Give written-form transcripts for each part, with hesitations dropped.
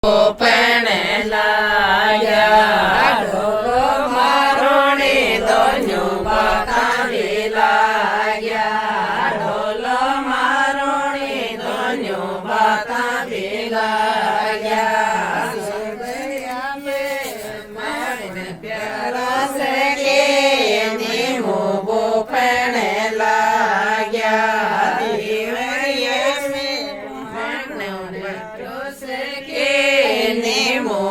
પણ લાગ્યા ઢોલો મારો ને દોન્યું બતાવી લાગ્યા ઢોલો મારો ને દોન્યું બતાવી લાગ્યા પ્યારા છે કે નિમો પણ લાગ્યા નિમો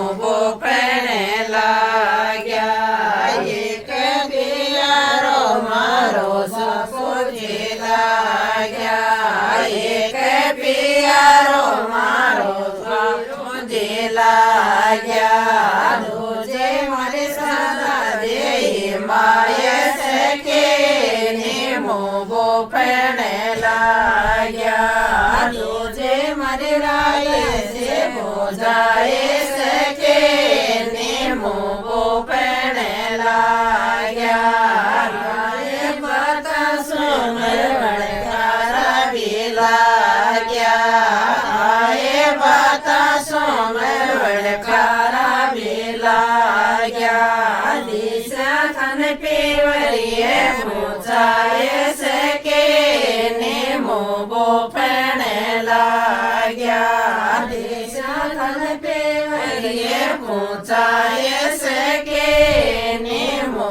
પણ લાગ્યા એક પિયારો મારો સપોજી લાગ્યા એક પિયારો મારો સપોજી લાગ્યા દૂજે મારે સદા દેઈ માય સકે નિમો પણ લાગ્યા દૂજે મારે રાય છે બોજાય સકે નિમો પણ લાગ્યા રાય બતા સોમર વણકારા બી લાગ્યા આય બતા સોમર વણકારા બી લાગ્યા દિશા ખન પેવરીએ બોજાય સકે નિમો પણ લાગ્યા દિશા ખન પેવરીએ પહોંચાય સકે નિમો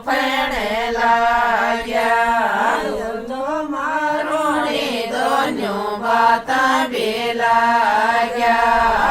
પણ લાગ્યા મારો ને દોન્યો બતાવી લાગ્યા